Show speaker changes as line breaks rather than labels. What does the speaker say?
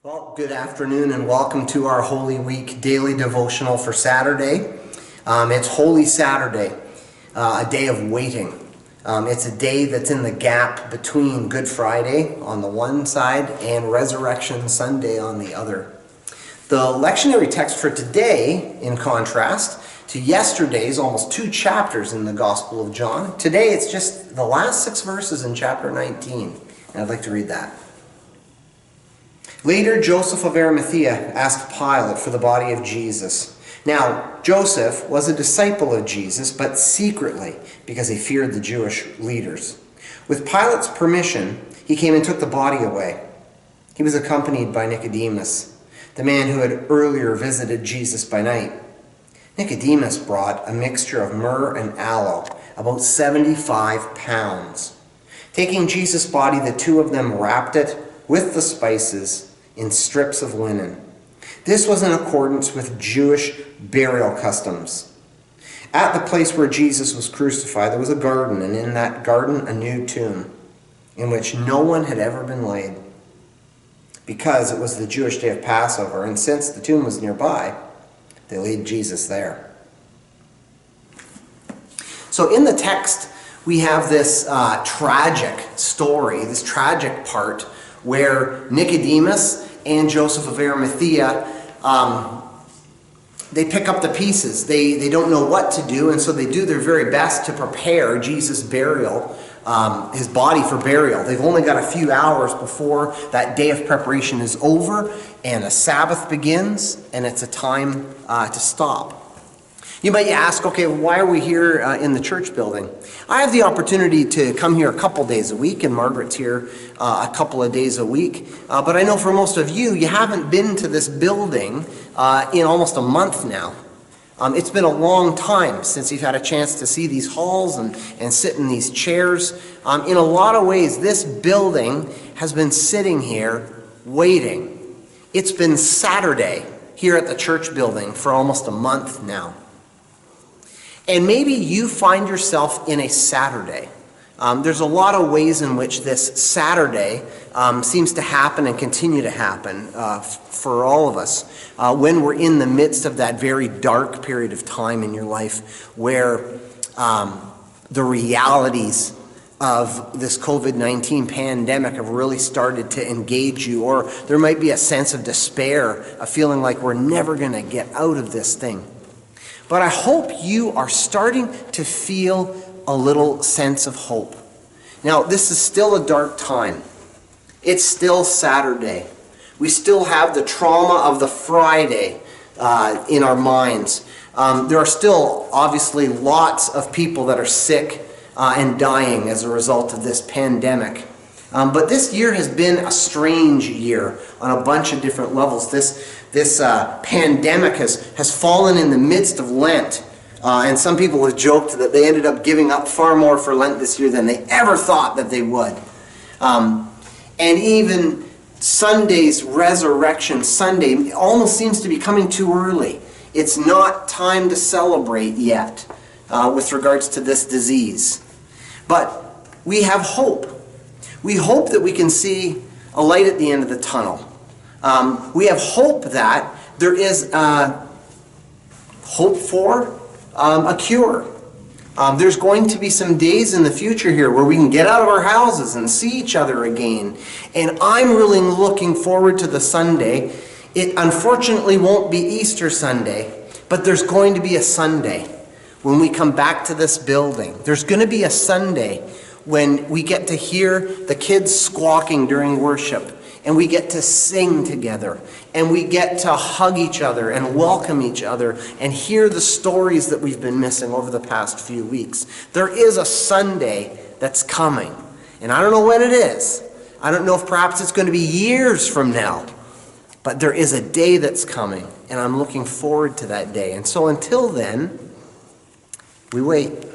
Well, good afternoon and welcome to our Holy Week daily devotional for Saturday. It's Holy Saturday, a day of waiting. It's a day that's in the gap between Good Friday on the one side and Resurrection Sunday on the other. The lectionary text for today, in contrast to yesterday's almost 2 chapters in the Gospel of John, today it's just the last 6 verses in chapter 19, and I'd like to read that. Later, Joseph of Arimathea asked Pilate for the body of Jesus. Now, Joseph was a disciple of Jesus, but secretly, because he feared the Jewish leaders. With Pilate's permission, he came and took the body away. He was accompanied by Nicodemus, the man who had earlier visited Jesus by night. Nicodemus brought a mixture of myrrh and aloe, about 75 pounds. Taking Jesus' body, the two of them wrapped it with the spices in strips of linen. This was in accordance with Jewish burial customs. At the place where Jesus was crucified, there was a garden, and in that garden a new tomb, in which no one had ever been laid, because it was the Jewish day of Passover, and since the tomb was nearby, they laid Jesus there. So in the text, we have this tragic story, this tragic part, where Nicodemus and Joseph of Arimathea, they pick up the pieces. They don't know what to do, and so they do their very best to prepare Jesus' burial, his body for burial. They've only got a few hours before that day of preparation is over, and a Sabbath begins, and it's a time to stop. You might ask, okay, why are we here in the church building? I have the opportunity to come here a couple days a week, and Margaret's here a couple of days a week. But I know for most of you, you haven't been to this building in almost a month now. It's been a long time since you've had a chance to see these halls and sit in these chairs. In a lot of ways, this building has been sitting here waiting. It's been Saturday here at the church building for almost a month now. And maybe you find yourself in a Saturday. There's a lot of ways in which this Saturday seems to happen and continue to happen for all of us when we're in the midst of that very dark period of time in your life where the realities of this COVID-19 pandemic have really started to engage you, or there might be a sense of despair, a feeling like we're never going to get out of this thing. But I hope you are starting to feel a little sense of hope. Now, this is still a dark time. It's still Saturday. We still have the trauma of the Friday in our minds. There are still, obviously, lots of people that are sick and dying as a result of this pandemic. But this year has been a strange year on a bunch of different levels. This pandemic has fallen in the midst of Lent. And some people have joked that they ended up giving up far more for Lent this year than they ever thought that they would. And even Sunday's Resurrection Sunday almost seems to be coming too early. It's not time to celebrate yet with regards to this disease. But we have hope. We hope that we can see a light at the end of the tunnel. We have hope that there is hope for a cure. There's going to be some days in the future here where we can get out of our houses and see each other again. And I'm really looking forward to the Sunday. It unfortunately won't be Easter Sunday, but there's going to be a Sunday when we come back to this building. There's going to be a Sunday when we get to hear the kids squawking during worship, and we get to sing together, and we get to hug each other and welcome each other and hear the stories that we've been missing over the past few weeks. There is a Sunday that's coming, and I don't know when it is. I don't know if perhaps it's going to be years from now, but there is a day that's coming, and I'm looking forward to that day. And so until then, we wait.